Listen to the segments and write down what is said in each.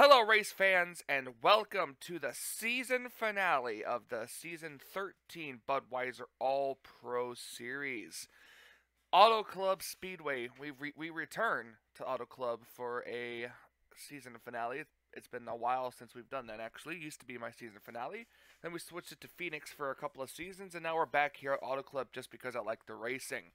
Hello, race fans, and welcome to the season finale of the Season 13 Budweiser All-Pro Series. Auto Club Speedway, we return to Auto Club for a season finale. It's been a while since we've done that, actually. It used to be my season finale. Then we switched it to Phoenix for a couple of seasons, and now we're back here at Auto Club just because I like the racing.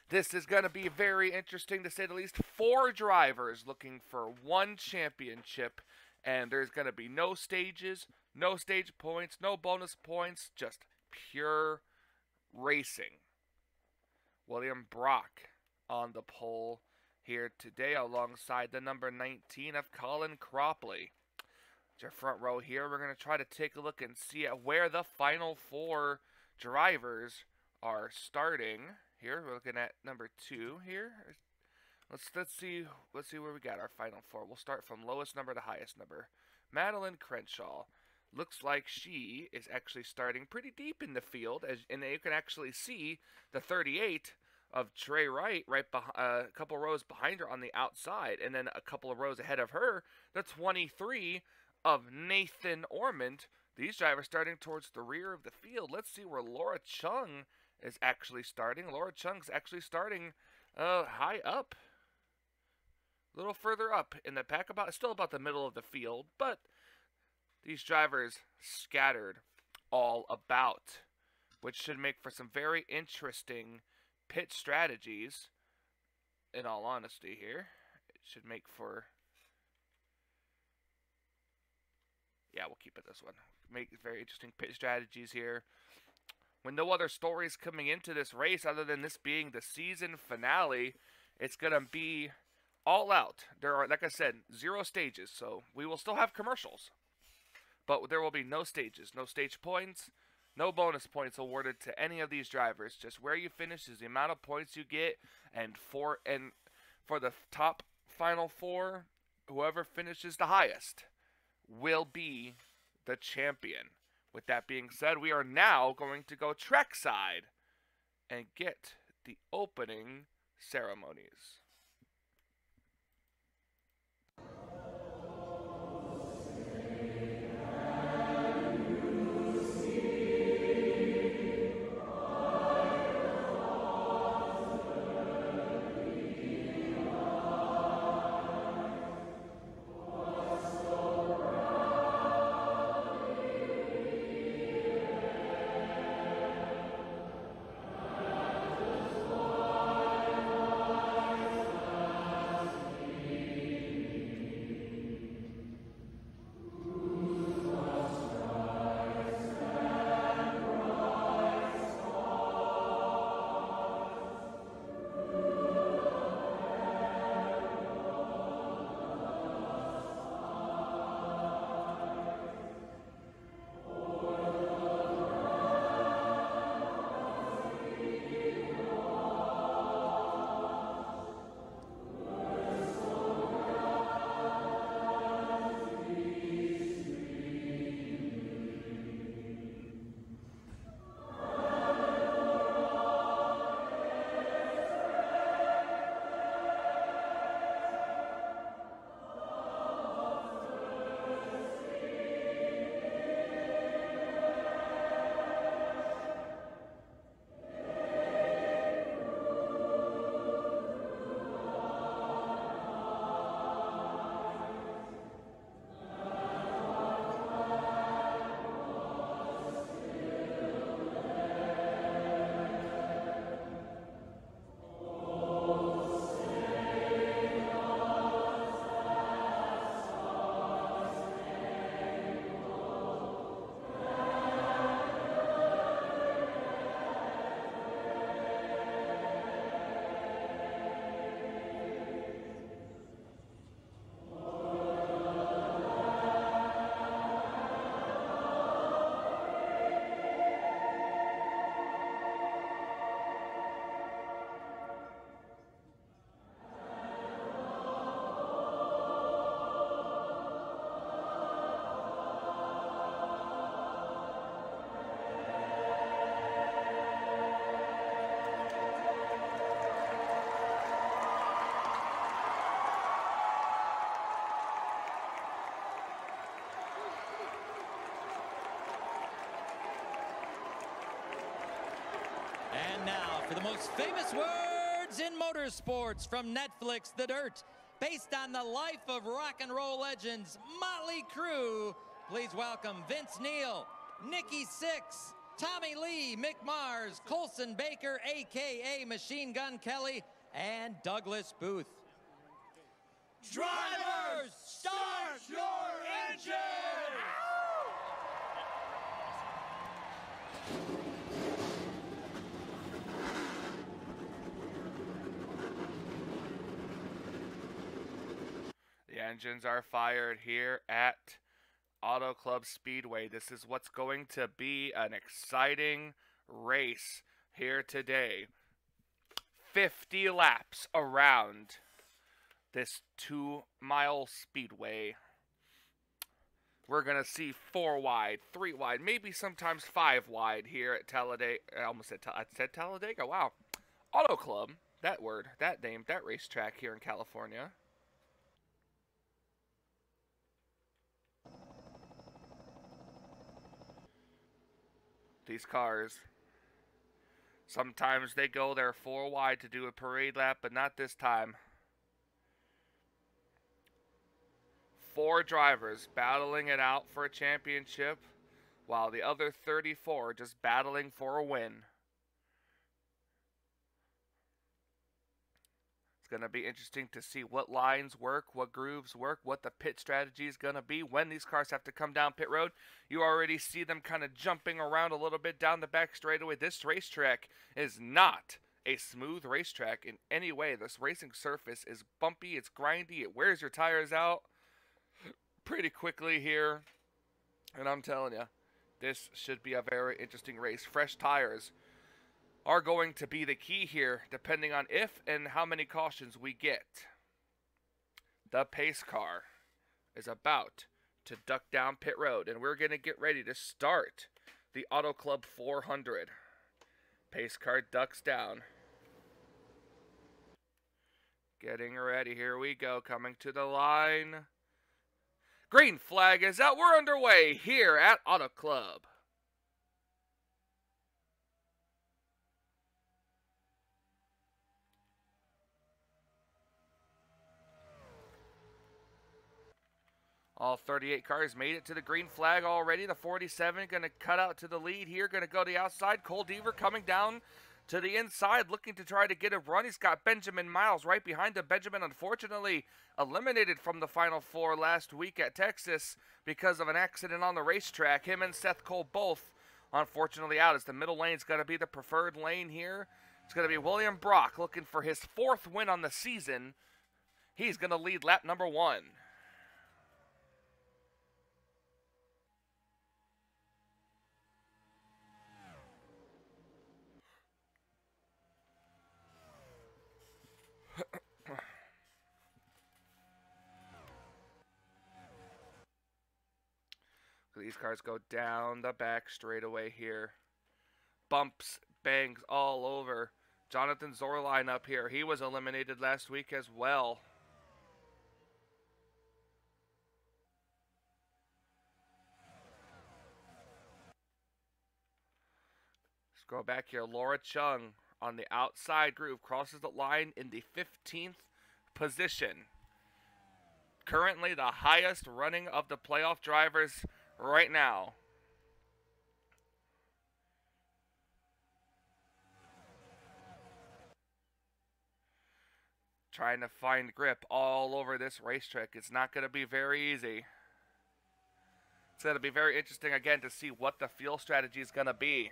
This is going to be very interesting, to say the least. 4 drivers looking for 1 championship, and there's going to be no stages, no stage points, no bonus points, just pure racing. William Brock on the pole here today alongside the number 19 of Colin Cropley. Your front row here, we're going to try to take a look and see at where the final 4 drivers are starting. Here we're looking at number 2 here. Let's see where we got our final 4. We'll start from lowest number to highest number. Madeline Crenshaw. Looks like she is actually starting pretty deep in the field, and you can actually see the 38 of Trey Wright a couple rows behind her on the outside, and then a couple of rows ahead of her, the 23 of Nathan Ormond. These drivers starting towards the rear of the field. Let's see where Laura Chung is actually starting. Laura Chung's actually starting high up. A little further up in the pack, still about the middle of the field, but these drivers scattered all about, which should make for some very interesting pit strategies, in all honesty here. It should make for... yeah, we'll keep it this one. Make very interesting pit strategies here. With no other stories coming into this race other than this being the season finale, it's going to be all out. There are, like I said, 0 stages, so we will still have commercials. But there will be no stages, no stage points, no bonus points awarded to any of these drivers. Just where you finish is the amount of points you get, and for the top final 4, whoever finishes the highest will be the champion. With that being said, we are now going to go trackside and get the opening ceremonies. Time now for the most famous words in motorsports from Netflix, The Dirt. Based on the life of rock and roll legends Motley Crue, please welcome Vince Neil, Nikki Sixx, Tommy Lee, Mick Mars, Colson Baker, a.k.a. Machine Gun Kelly, and Douglas Booth. Drivers, start your engine! The engines are fired here at Auto Club Speedway. This is what's going to be an exciting race here today. 50 laps around this 2-mile speedway. We're going to see 4 wide, 3 wide, maybe sometimes 5 wide here at Talladega. I almost said Talladega. Wow. Auto Club, that word, that name, that racetrack here in California. These cars, sometimes they go there 4 wide to do a parade lap, but not this time. 4 drivers battling it out for a championship, while the other 34 just battling for a win. It's going to be interesting to see what lines work, what grooves work, what the pit strategy is going to be when these cars have to come down pit road. You already see them kind of jumping around a little bit down the back straightaway. This racetrack is not a smooth racetrack in any way. This racing surface is bumpy, it's grindy, it wears your tires out pretty quickly here. And I'm telling you, this should be a very interesting race. Fresh tires are going to be the key here, depending on if and how many cautions we get. The pace car is about to duck down pit road, and we're going to get ready to start the Auto Club 400. Pace car ducks down. Getting ready, here we go, coming to the line. Green flag is out, we're underway here at Auto Club. All 38 cars made it to the green flag already. The 47 going to cut out to the lead here. Going to go to the outside. Cole Deaver coming down to the inside, looking to try to get a run. He's got Benjamin Miles right behind him. Benjamin, unfortunately, eliminated from the Final Four last week at Texas because of an accident on the racetrack. Him and Seth Cole both, unfortunately, out, as the middle lane is going to be the preferred lane here. It's going to be William Brock looking for his 4th win on the season. He's going to lead lap number 1. These cars go down the back straightaway here. Bumps, bangs all over. Jonathan Zorline up here. He was eliminated last week as well. Let's go back here. Laura Chung on the outside groove crosses the line in the 15th position. Currently the highest running of the playoff drivers right now. Trying to find grip all over this racetrack. It's not going to be very easy. It's going to be very interesting again to see what the fuel strategy is going to be.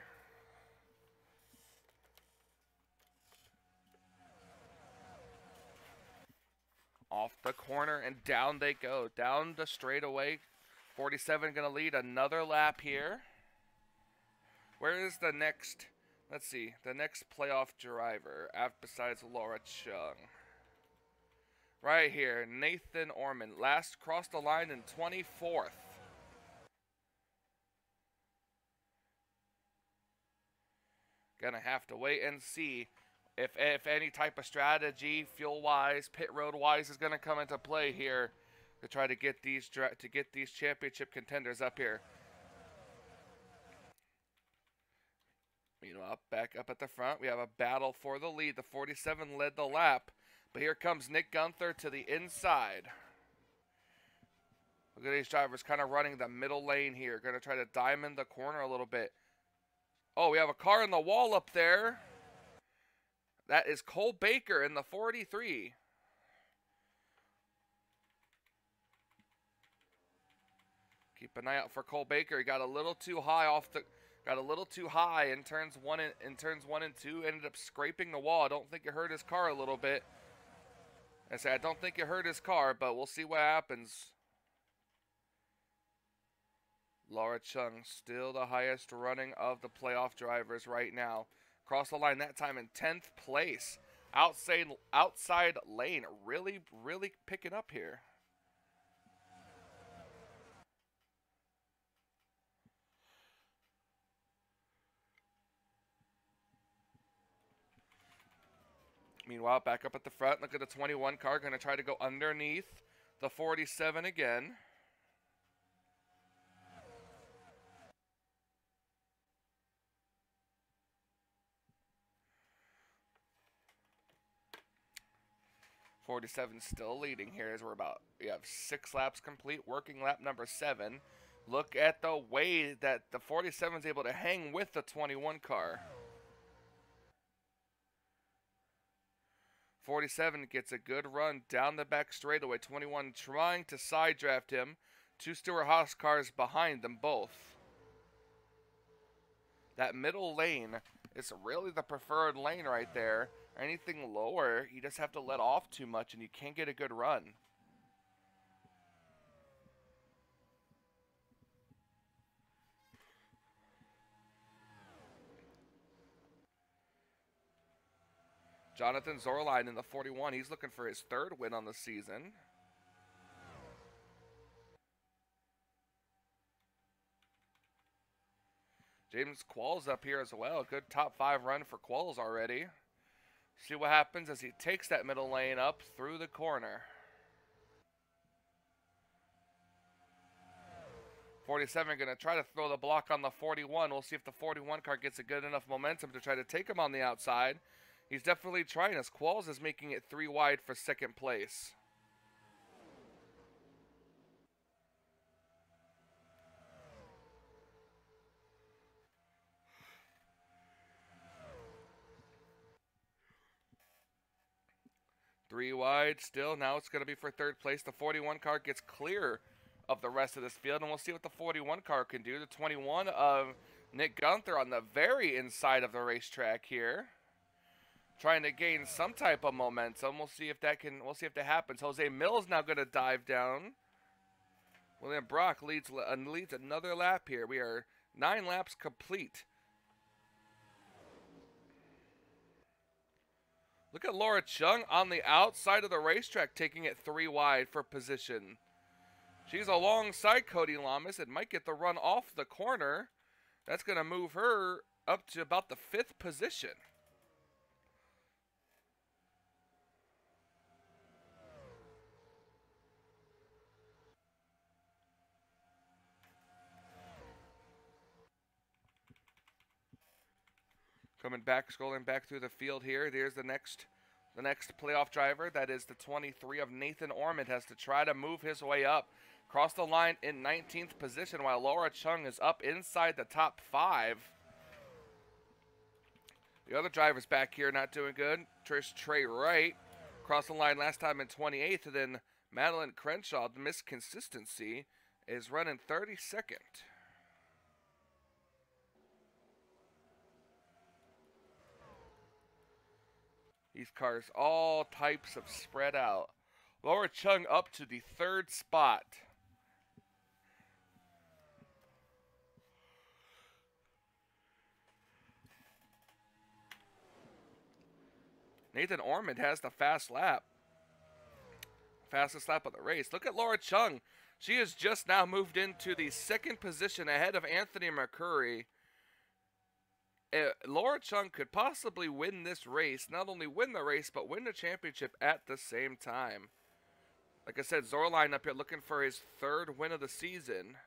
Off the corner and down they go. Down the straightaway. 47 going to lead another lap here. Where is the next, let's see, the next playoff driver besides Laura Chung? Right here, Nathan Orman. Last crossed the line in 24th. Gonna have to wait and see if any type of strategy, fuel-wise, pit road-wise, is gonna come into play here to try to get these championship contenders up here. Meanwhile, back up at the front, we have a battle for the lead. The 47 led the lap, but here comes Nick Gunther to the inside. Look at these drivers kind of running the middle lane here. Going to try to diamond the corner a little bit. Oh, we have a car in the wall up there. That is Cole Baker in the 43. Keep an eye out for Cole Baker. He got a little too high in turns one and two. Ended up scraping the wall. I don't think it hurt his car a little bit. I don't think it hurt his car, but we'll see what happens. Laura Chung, still the highest running of the playoff drivers right now. Cross the line that time in 10th place. Outside lane, really picking up here. Meanwhile, back up at the front, look at the 21 car, going to try to go underneath the 47 again. '47 still leading here as we have 6 laps complete, working lap number 7. Look at the way that the 47 is able to hang with the 21 car. 47 gets a good run down the back straightaway. 21 trying to side draft him. 2 Stewart-Haas cars behind them both. That middle lane is really the preferred lane right there. Anything lower, you just have to let off too much and you can't get a good run. Jonathan Zorline in the 41. He's looking for his 3rd win on the season. James Qualls up here as well. Good top 5 run for Qualls already. See what happens as he takes that middle lane up through the corner. 47 going to try to throw the block on the 41. We'll see if the 41 car gets a good enough momentum to try to take him on the outside. He's definitely trying as Qualls is making it 3 wide for 2nd place. Three wide still. Now it's going to be for 3rd place. The 41 car gets clear of the rest of this field, and we'll see what the 41 car can do. The 21 of Nick Gunther on the very inside of the racetrack here, trying to gain some type of momentum. We'll see if that happens. Jose Mills now going to dive down. William Brock leads another lap here. We are 9 laps complete. Look at Laura Chung on the outside of the racetrack, taking it 3 wide for position. She's alongside Cody Lamas and might get the run off the corner. That's going to move her up to about the 5th position. Scrolling back through the field here. There's the next playoff driver. That is the 23 of Nathan Ormond. Has to try to move his way up. Cross the line in 19th position while Laura Chung is up inside the top 5. The other drivers back here not doing good. Trey Wright crossed the line last time in 28th. And then Madeline Crenshaw, the missed consistency, is running 32nd. These cars, all types of spread out. Laura Chung up to the 3rd spot. Nathan Ormond has the fast lap. Fastest lap of the race. Look at Laura Chung. She has just now moved into the 2nd position ahead of Anthony McCurry. Laura Chung could possibly win this race. Not only win the race, but win the championship at the same time. Like I said, Zorline up here looking for his 3rd win of the season.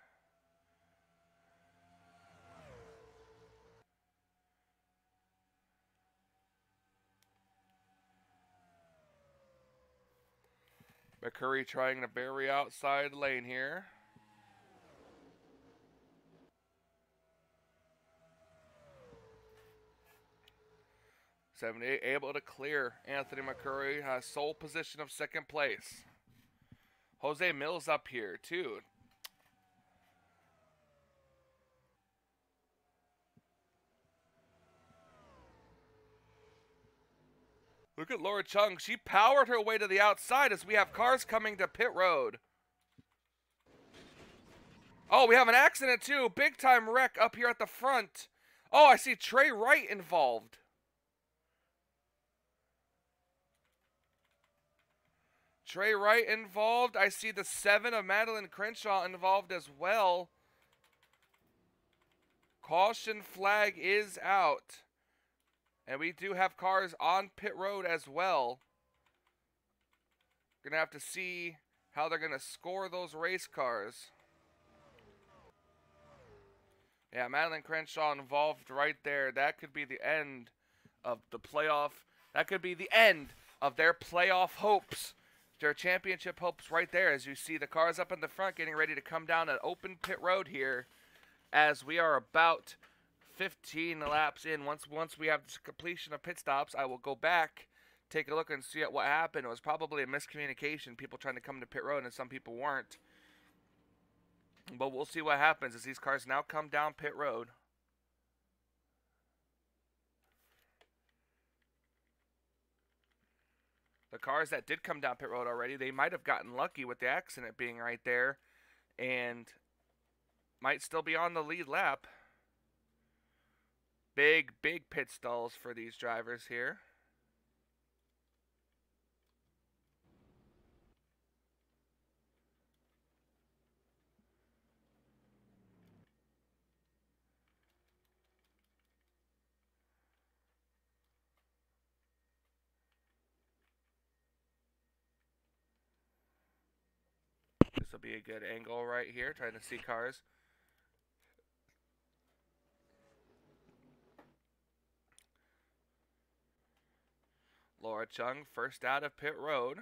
McCurry trying to bury outside lane here. '78 able to clear Anthony McCurry, sole position of second place. Jose Mills up here too. Look at Laura Chung. She powered her way to the outside as we have cars coming to pit road. Oh, we have an accident too. Big time wreck up here at the front. Oh, I see Trey Wright involved. Trey Wright involved. I see the 7 of Madeline Crenshaw involved as well. Caution flag is out. And we do have cars on pit road as well. Gonna have to see how they're gonna score those race cars. Yeah, Madeline Crenshaw involved right there. That could be the end of the playoff. That could be the end of their playoff hopes. Their championship hopes right there, as you see the cars up in the front getting ready to come down an open pit road here, as we are about 15 laps in. Once we have the completion of pit stops, I will go back, take a look and see what happened. It was probably a miscommunication, people trying to come to pit road and some people weren't. But we'll see what happens as these cars now come down pit road. The cars that did come down pit road already, they might have gotten lucky with the accident being right there and might still be on the lead lap. Big pit stalls for these drivers here. This will be a good angle right here, trying to see cars. Laura Chung first out of pit road.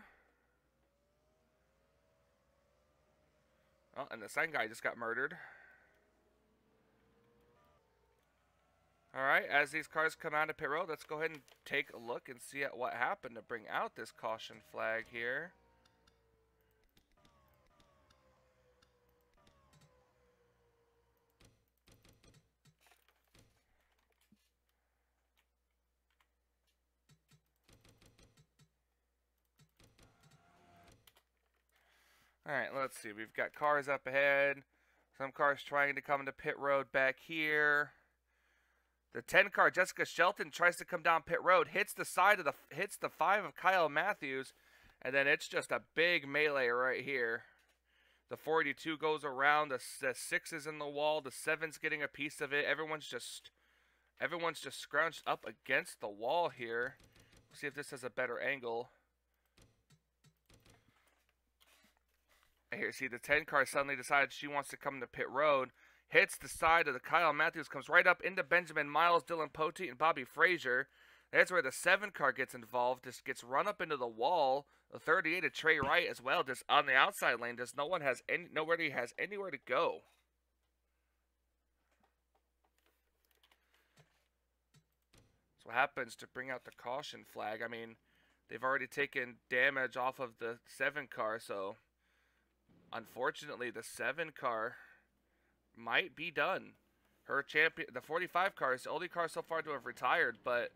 Oh, and the sign guy just got murdered. Alright, as these cars come out of pit road, let's go ahead and take a look and see at what happened to bring out this caution flag here. Alright, let's see. We've got cars up ahead. Some cars trying to come into pit road back here. The 10 car, Jessica Shelton, tries to come down pit road, hits the 5 of Kyle Matthews, and then it's just a big melee right here. The 42 goes around, the 6 is in the wall, the 7's getting a piece of it. Everyone's just scrounched up against the wall here. We'll see if this has a better angle. Here, see, the 10 car suddenly decides she wants to come to pit road, hits the side of the Kyle Matthews, comes right up into Benjamin Miles, Dylan Poteet, and Bobby Frazier. That's where the 7 car gets involved, just gets run up into the wall. The 38 of Trey Wright as well, just on the outside lane, just nobody has anywhere to go. That's what happens to bring out the caution flag. I mean, they've already taken damage off of the 7 car, so unfortunately, the 7 car might be done. Her champion, the 45 car is the only car so far to have retired, but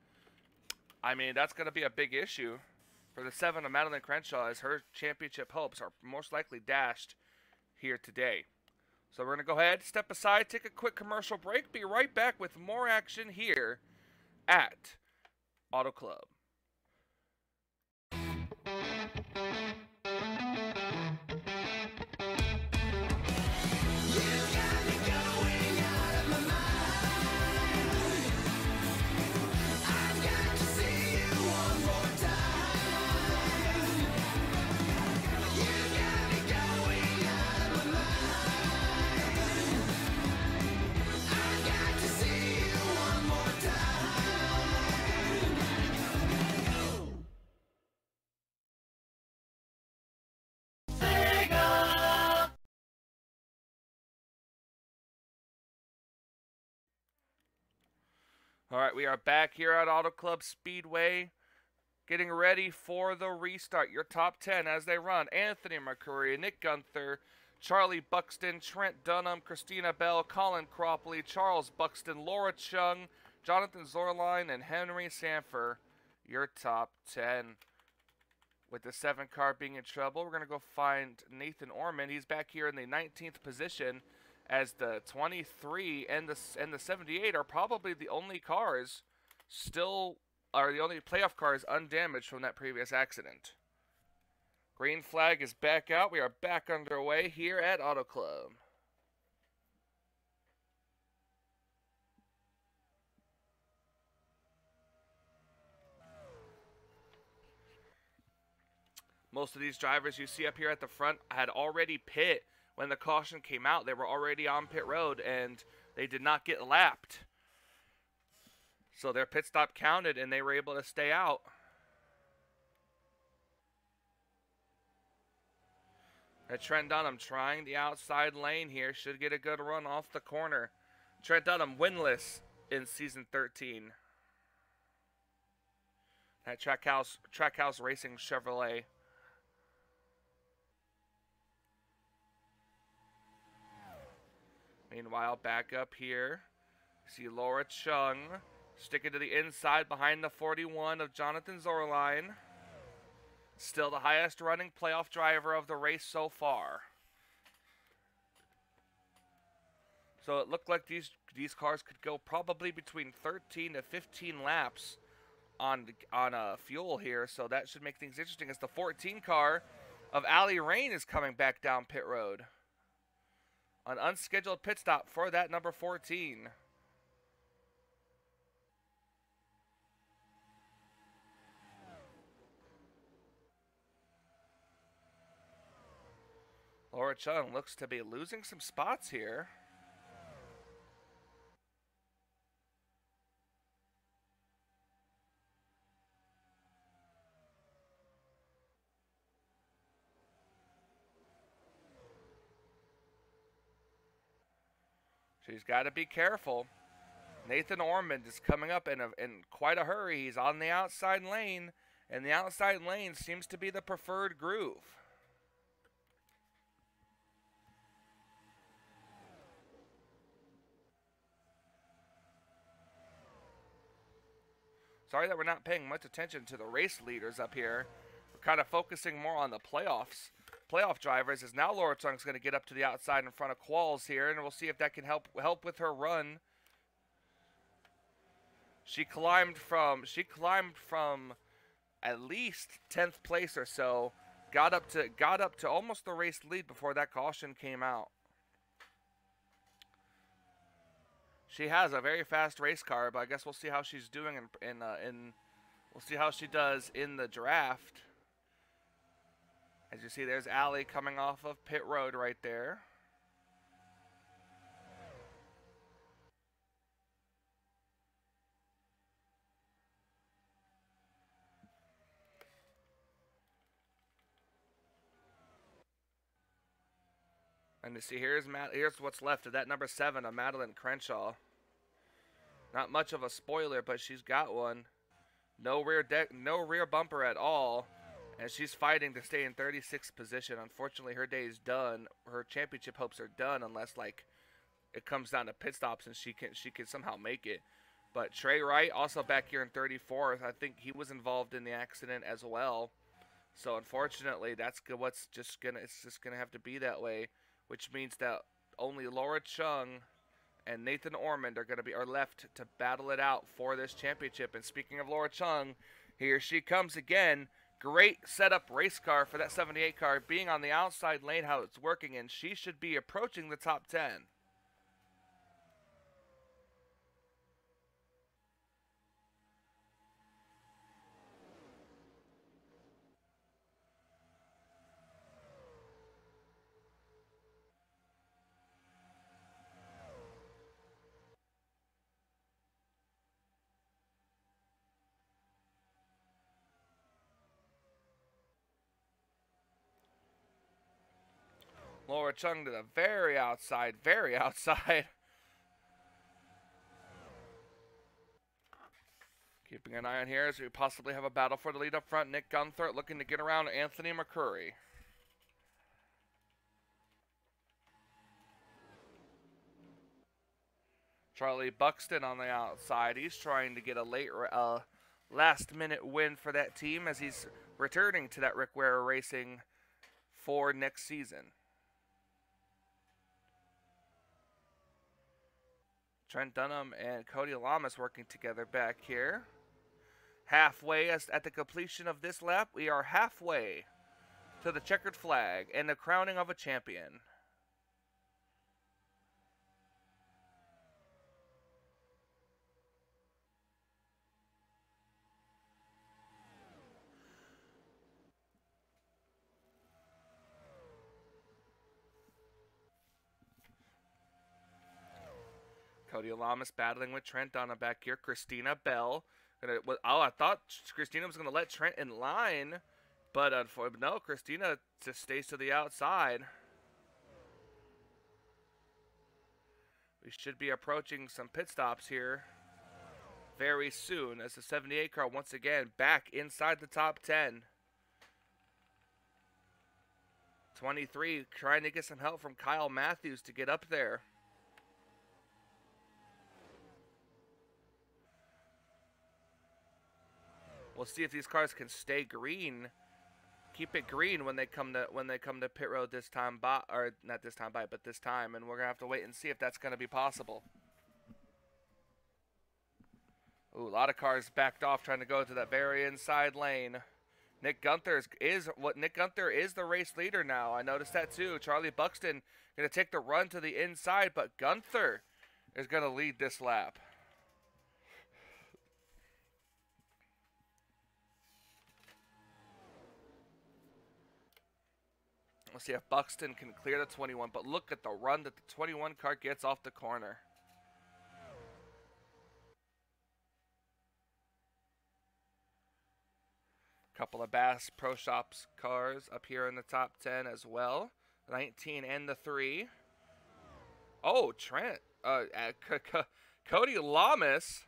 I mean, that's going to be a big issue for the 7 of Madeline Crenshaw, as her championship hopes are most likely dashed here today. So we're going to go ahead, step aside, take a quick commercial break, be right back with more action here at Auto Club. All right, we are back here at Auto Club Speedway, getting ready for the restart. Your top 10 as they run: Anthony McCurry, Nick Gunther, Charlie Buxton, Trent Dunham, Christina Bell, Colin Cropley, Charles Buxton, Laura Chung, Jonathan Zorline, and Henry Sanford. Your top 10. With the 7 car being in trouble, we're going to go find Nathan Ormond. He's back here in the 19th position, as the 23 and the 78 are probably the only cars the only playoff cars undamaged from that previous accident. Green flag is back out. We are back underway here at Auto Club. Most of these drivers you see up here at the front had already pit when the caution came out. They were already on pit road and they did not get lapped. So their pit stop counted and they were able to stay out. And Trent Dunham trying the outside lane here. Should get a good run off the corner. Trent Dunham winless in Season 13. At Trackhouse Racing Chevrolet. Meanwhile, back up here, see Laura Chung sticking to the inside behind the 41 of Jonathan Zorline. Still the highest running playoff driver of the race so far. So it looked like these cars could go probably between 13 to 15 laps on fuel here. So that should make things interesting, as the 14 car of Allie Rain is coming back down pit road. An unscheduled pit stop for that number 14. Laura Chung looks to be losing some spots here. She's got to be careful. Nathan Ormond is coming up in quite a hurry. He's on the outside lane, and the outside lane seems to be the preferred groove. Sorry that we're not paying much attention to the race leaders up here. We're kind of focusing more on the playoff drivers, as now Laura Chung's going to get up to the outside in front of Qualls here, and we'll see if that can help with her run. She climbed from at least 10th place or so, got up to almost the race lead before that caution came out. She has a very fast race car, but I guess we'll see how she's doing we'll see how she does in the draft. As you see, there's Allie coming off of pit road right there. And you see, here's what's left of that number 7 of Madeline Crenshaw. Not much of a spoiler, but she's got one. No rear bumper at all. And she's fighting to stay in 36th position. Unfortunately, her day is done. Her championship hopes are done unless, like, it comes down to pit stops and she can somehow make it. But Trey Wright also back here in 34th. I think he was involved in the accident as well. So unfortunately, it's just gonna have to be that way, which means that only Laura Chung and Nathan Ormond are left to battle it out for this championship. And speaking of Laura Chung, here she comes again. Great setup race car for that 78 car, being on the outside lane, how it's working, and she should be approaching the top 10. Laura Chung to the very outside, very outside. Keeping an eye on here as we possibly have a battle for the lead up front. Nick Gunther looking to get around Anthony McCurry. Charlie Buxton on the outside. He's trying to get a last-minute win for that team as he's returning to that Rick Ware Racing for next season. Trent Dunham and Cody Lamas working together back here. Halfway, at the completion of this lap, we are halfway to the checkered flag and the crowning of a champion. Cody Lamas battling with Trent Dunham back here. Christina Bell. I thought Christina was going to let Trent in line, but no, Christina just stays to the outside. We should be approaching some pit stops here very soon as the 78 car once again back inside the top 10. 23 trying to get some help from Kyle Matthews to get up there. We'll see if these cars can stay green, keep it green when they come to pit road this time by, or not this time by, but this time, and we're gonna have to wait and see if that's gonna be possible. Ooh, a lot of cars backed off trying to go to that very inside lane. Nick Gunther is the race leader now. I noticed that too. Charlie Buxton gonna take the run to the inside, but Gunther is gonna lead this lap. We'll see if Buxton can clear the 21, but look at the run that the 21 car gets off the corner. Couple of Bass Pro Shops cars up here in the top 10 as well. 19 and the 3. Oh, Trent. Cody Lamas.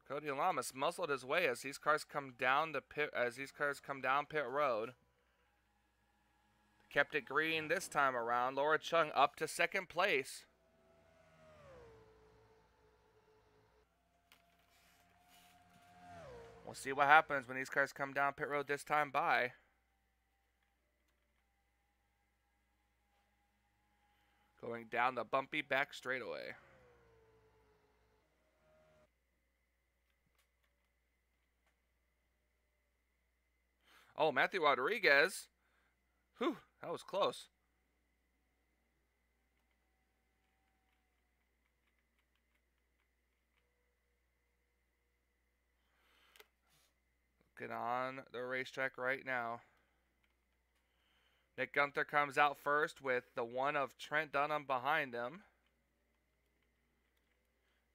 Cody Lamas muzzled his way as these cars come down pit road. Kept it green this time around. Laura Chung up to second place. We'll see what happens when these cars come down pit road this time by. Going down the bumpy back straightaway. Oh, Matthew Rodriguez. Whew, that was close. Looking on the racetrack right now. Nick Gunther comes out first with the one of Trent Dunham behind him.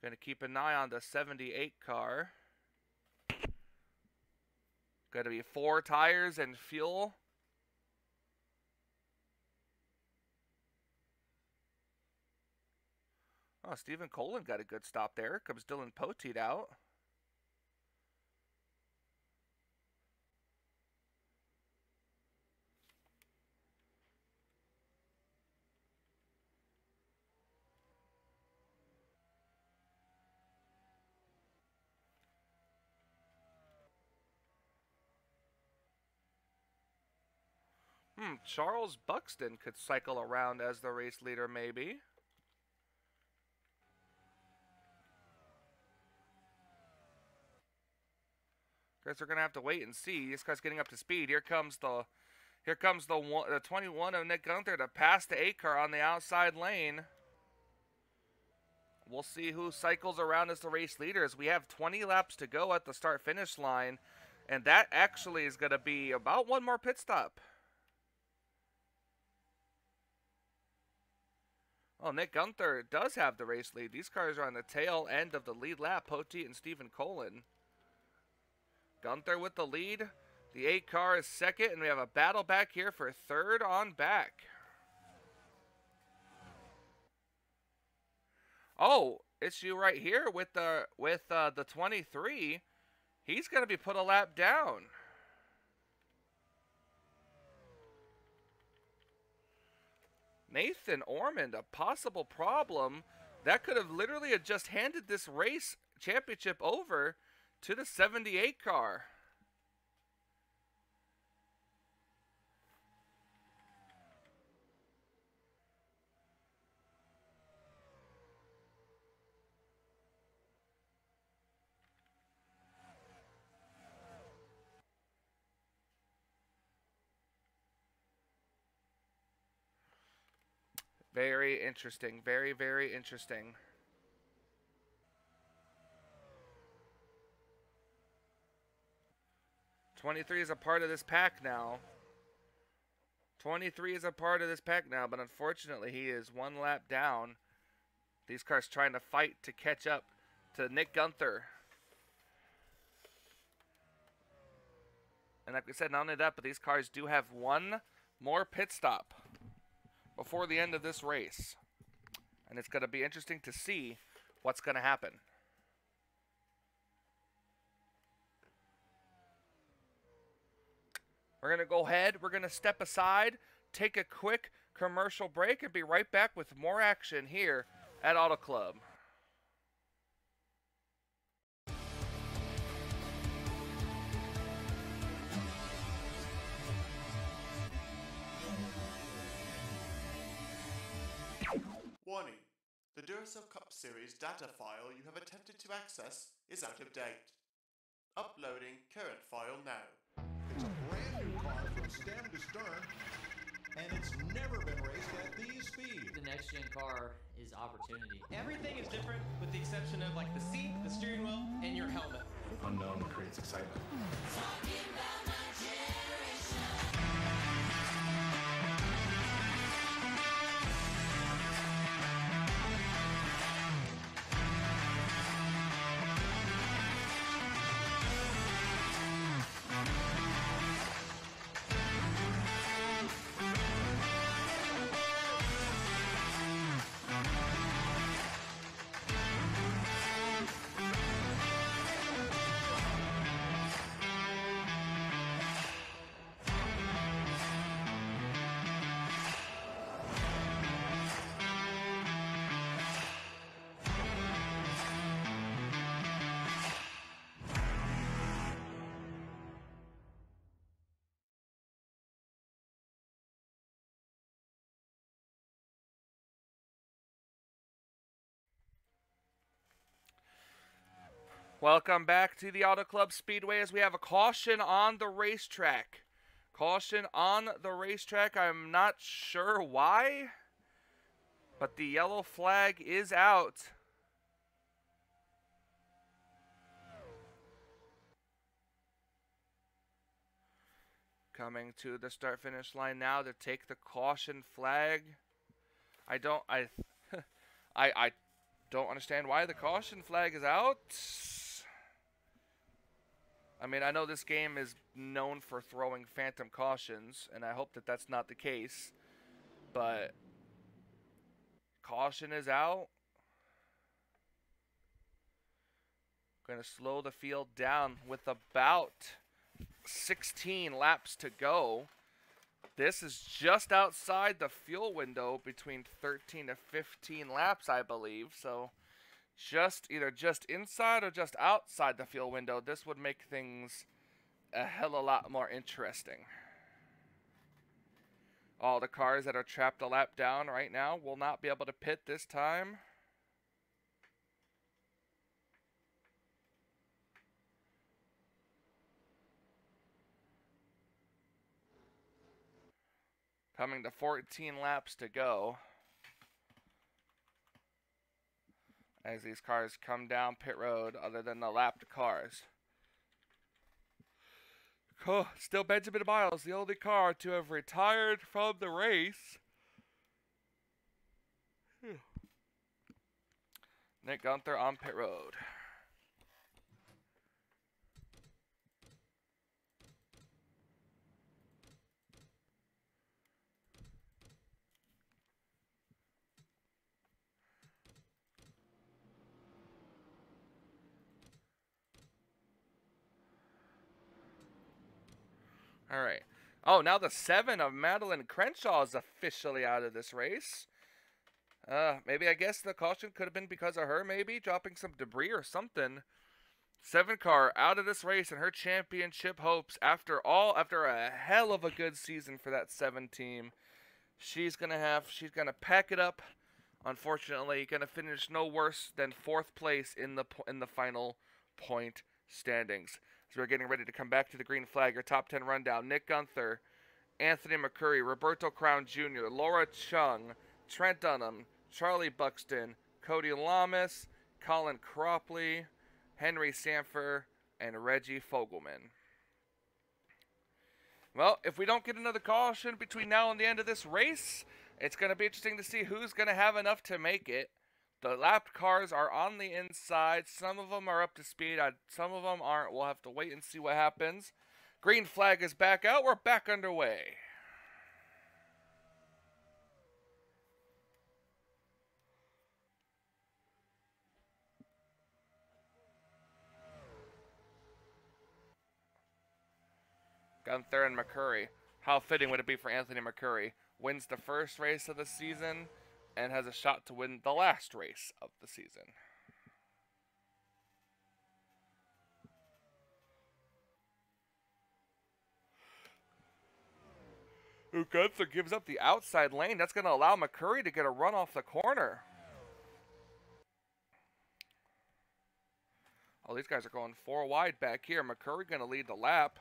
Going to keep an eye on the 78 car. Going to be 4 tires and fuel. Oh, Stephen Colin got a good stop there. Comes Dylan Poteet out. Charles Buxton could cycle around as the race leader, maybe. Guess we're gonna have to wait and see. This guy's getting up to speed. Here comes the 21 of Nick Gunther to pass the 8 car on the outside lane. We'll see who cycles around as the race leaders. We have 20 laps to go at the start-finish line, and that actually is gonna be about one more pit stop. Oh, Nick Gunther does have the race lead. These cars are on the tail end of the lead lap, Poteet and Stephen Colin. Gunther with the lead. The 8 car is second, and we have a battle back here for third on back. Oh, issue right here with the 23. He's going to be put a lap down. Nathan Ormond, a possible problem. That could have literally just handed this race championship over to the 78 car. Very interesting. Very, very interesting. '23 is a part of this pack now. 23 is a part of this pack now, but unfortunately he is one lap down. These cars trying to fight to catch up to Nick Gunther. And like we said, not only that, but these cars do have one more pit stop before the end of this race. And it's going to be interesting to see what's going to happen. We're going to go ahead. We're going to step aside, take a quick commercial break, and be right back with more action here at Auto Club. Warning. The Duracell Cup Series data file you have attempted to access is out of date. Uploading current file now. It's a brand new car from stem to stern, and it's never been raced at these speeds. The next gen car is opportunity. Everything is different with the exception of like the seat, the steering wheel, and your helmet. Unknown creates excitement. Welcome back to the Auto Club Speedway as we have a caution on the racetrack. Caution on the racetrack. I'm not sure why, but the yellow flag is out. Coming to the start-finish line now to take the caution flag. I don't understand why the caution flag is out. I mean, I know this game is known for throwing phantom cautions, and I hope that that's not the case. But caution is out. Going to slow the field down with about 16 laps to go. This is just outside the fuel window between 13 to 15 laps, I believe. So either just inside or just outside the fuel window. This would make things a hell of a lot more interesting. All the cars that are trapped a lap down right now will not be able to pit this time. Coming to 14 laps to go as these cars come down pit road, other than the lapped cars. Still Benjamin Miles, the only car to have retired from the race. Nick Gunther on pit road. All right. Oh, now the 7 of Madeline Crenshaw is officially out of this race. Maybe I guess the caution could have been because of her, maybe dropping some debris or something. 7 car out of this race and her championship hopes after a hell of a good season for that 7 team. She's gonna pack it up. Unfortunately, gonna finish no worse than 4th place in the final point standings. So we're getting ready to come back to the green flag. Your top 10 rundown: Nick Gunther, Anthony McCurry, Roberto Crown Jr., Laura Chung, Trent Dunham, Charlie Buxton, Cody Lamas, Colin Cropley, Henry Sanford, and Reggie Fogelman. Well, if we don't get another caution between now and the end of this race, it's going to be interesting to see who's going to have enough to make it. The lapped cars are on the inside. Some of them are up to speed. Some of them aren't. We'll have to wait and see what happens. Green flag is back out. We're back underway. Gunther and McCurry. How fitting would it be for Anthony McCurry? Wins the first race of the season and has a shot to win the last race of the season. Ooh, Gunther gives up the outside lane. That's going to allow McCurry to get a run off the corner. Oh, these guys are going 4 wide back here. McCurry going to lead the lap.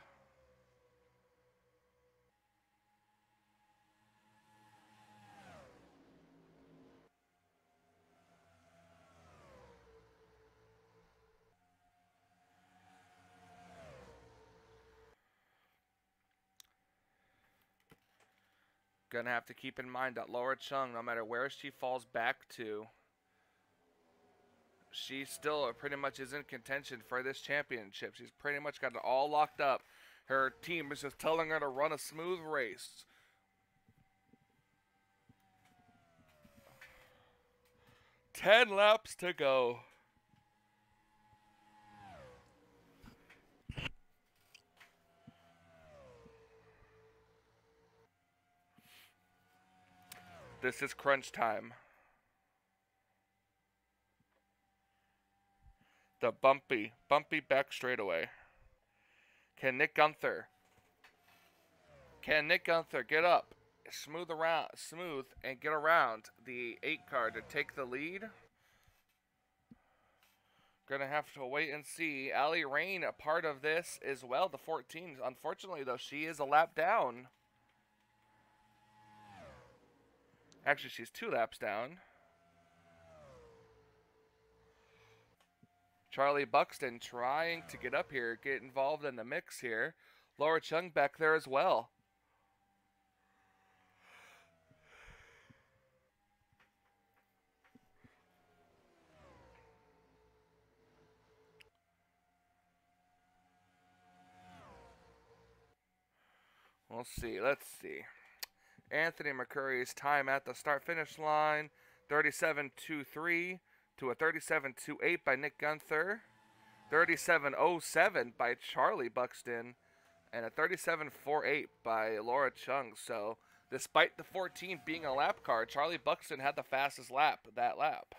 Gonna have to keep in mind that Laura Chung, no matter where she falls back to, she still pretty much is in contention for this championship. She's pretty much got it all locked up. Her team is just telling her to run a smooth race. Ten laps to go. This is crunch time. The bumpy back straightaway. Can Nick Gunther get up, smooth and get around the 8 car to take the lead? Gonna have to wait and see. Allie Rain, a part of this as well, the 14. Unfortunately, though, she is a lap down. Actually, she's 2 laps down. Charlie Buxton trying to get up here, get involved in the mix here. Laura Chung back there as well. We'll see. Let's see. Anthony McCurry's time at the start-finish line, 37.23 to a 37.28 by Nick Gunther, 37.07 by Charlie Buxton, and a 37.48 by Laura Chung. So, despite the 14 being a lap car, Charlie Buxton had the fastest lap that lap.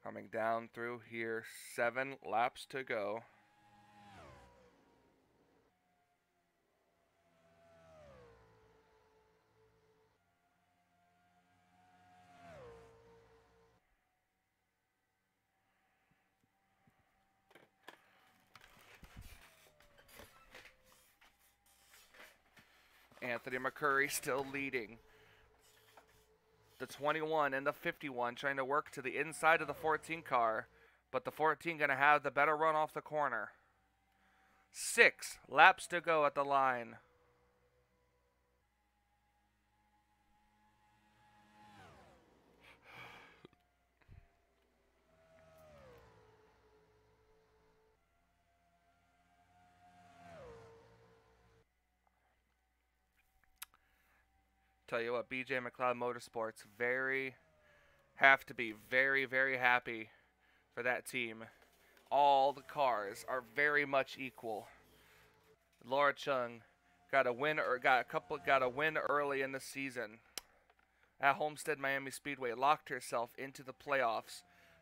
Coming down through here, 7 laps to go. Anthony McCurry still leading. The 21 and the 51 trying to work to the inside of the 14 car, but the 14 going to have the better run off the corner. 6 laps to go at the line. Tell you what, BJ McLeod Motorsports have to be very, very happy for that team. All the cars are very much equal. Laura Chung got a win early in the season at Homestead Miami Speedway, locked herself into the playoffs.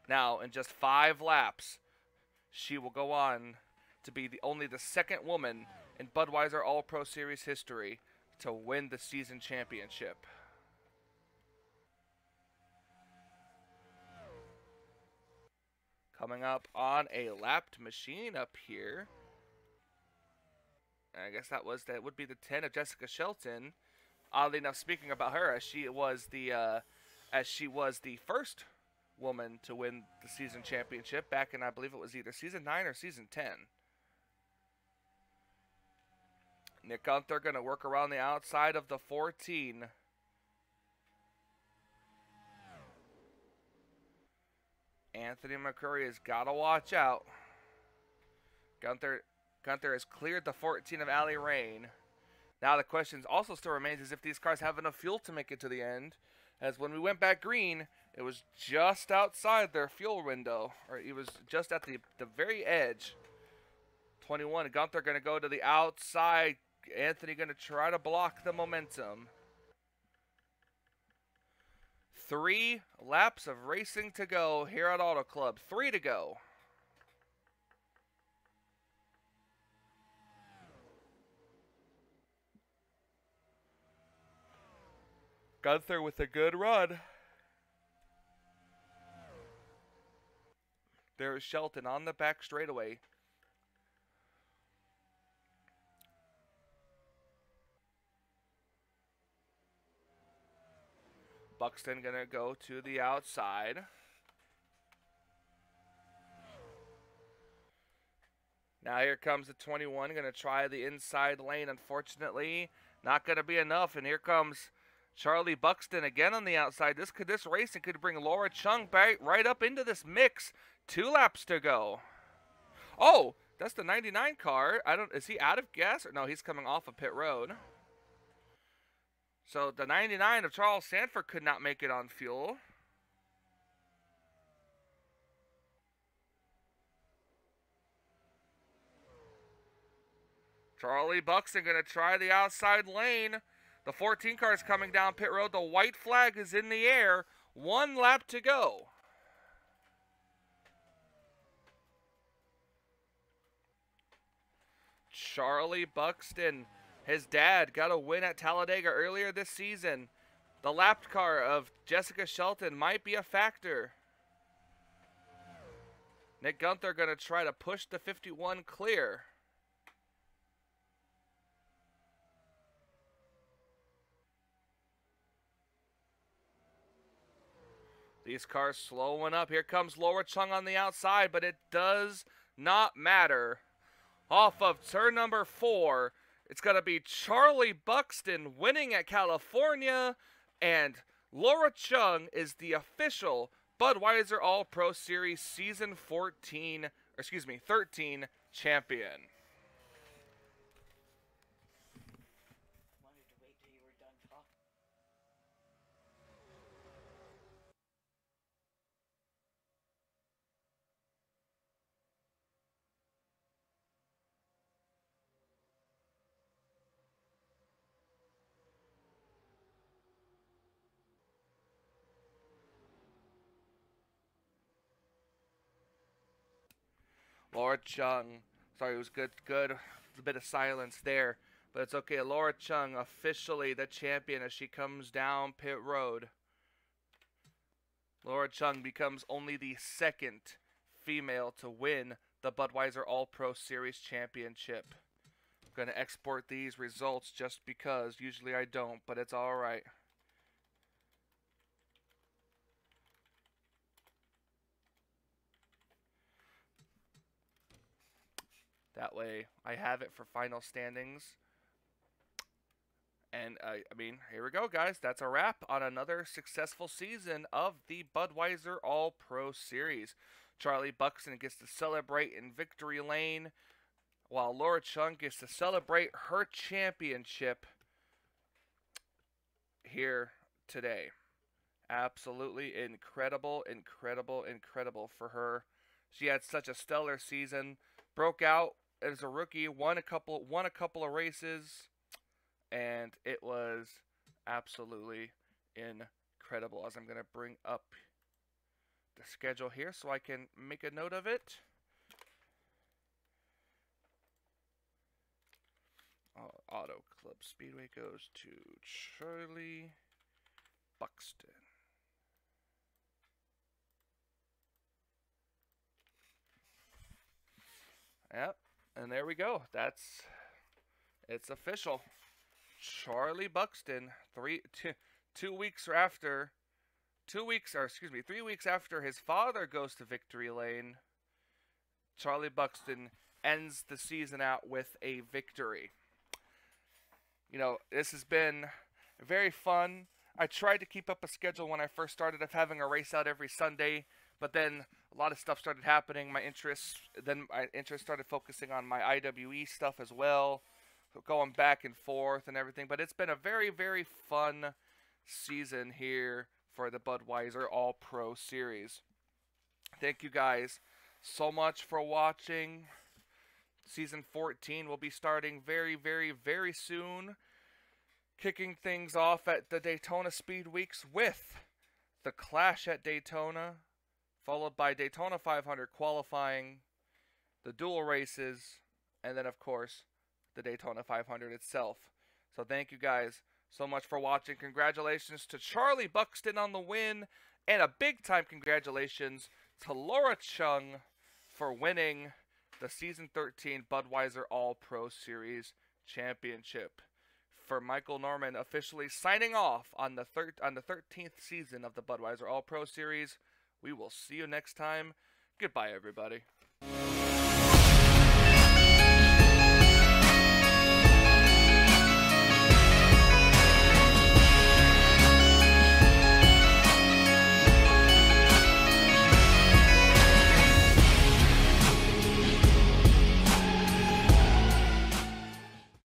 Now, in just 5 laps, she will go on to be only the second woman in Budweiser All-Pro Series history to win the season championship. Coming up on a lapped machine up here. I guess that would be the 10 of Jessica Shelton. Oddly enough, speaking about her, as she was the first woman to win the season championship back in, I believe it was either season 9 or season 10. Nick Gunther going to work around the outside of the 14. Anthony McCurry has got to watch out. Gunther has cleared the 14 of Allie Rain. Now the question also still remains is if these cars have enough fuel to make it to the end. As when we went back green, it was just outside their fuel window. Or it was just at the very edge. 21, Gunther going to go to the outside. Anthony going to try to block the momentum. 3 laps of racing to go here at Auto Club. 3 to go. Gunther with a good run. There's Shelton on the back straightaway. Buxton going to go to the outside. Now here comes the 21. Going to try the inside lane. Unfortunately, not going to be enough. And here comes Charlie Buxton again on the outside. This racing could bring Laura Chung back right up into this mix. 2 laps to go. Oh, that's the 99 car. Is he out of gas? Or no, he's coming off of pit road. So the 99 of Charles Sanford could not make it on fuel. Charlie Buxton going to try the outside lane. The 14 car is coming down pit road. The white flag is in the air. 1 lap to go. Charlie Buxton, his dad, got a win at Talladega earlier this season. The lapped car of Jessica Shelton might be a factor. Nick Gunther going to try to push the 51 clear. These cars slowing up. Here comes Laura Chung on the outside, but it does not matter. Off of turn number 4, it's going to be Charlie Buxton winning at California, and Laura Chung is the official Budweiser All-Pro Series Season 13 champion. Laura Chung, sorry, it was good, a bit of silence there, but it's okay. Laura Chung officially the champion as she comes down pit road. Laura Chung becomes only the 2nd female to win the Budweiser All-Pro Series Championship. I'm going to export these results just because. Usually I don't, but it's alright. That way, I have it for final standings. And, I mean, here we go, guys. That's a wrap on another successful season of the Budweiser All-Pro Series. Charlie Buxton gets to celebrate in victory lane, while Laura Chung gets to celebrate her championship here today. Absolutely incredible, incredible, incredible for her. She had such a stellar season. Broke out as a rookie, won a couple of races, and it was absolutely incredible. As I'm going to bring up the schedule here so I can make a note of it. Auto Club Speedway goes to Charlie Buxton. Yep, and there we go. It's official. Charlie Buxton, 3 weeks after his father goes to victory lane, Charlie Buxton ends the season out with a victory. You know, this has been very fun. I tried to keep up a schedule when I first started of having a race out every Sunday, but then a lot of stuff started happening. My interest started focusing on my IWE stuff as well, so going back and forth and everything. But it's been a very, very fun season here for the Budweiser All-Pro Series. Thank you guys so much for watching. Season 14 will be starting very, very, very soon. Kicking things off at the Daytona Speed Weeks with the Clash at Daytona, followed by Daytona 500 qualifying, the dual races, and then, of course, the Daytona 500 itself. So thank you guys so much for watching. Congratulations to Charlie Buxton on the win, and a big-time congratulations to Laura Chung for winning the Season 13 Budweiser All-Pro Series Championship. For Michael Norman officially signing off on the 13th season of the Budweiser All-Pro Series. We will see you next time. Goodbye, everybody.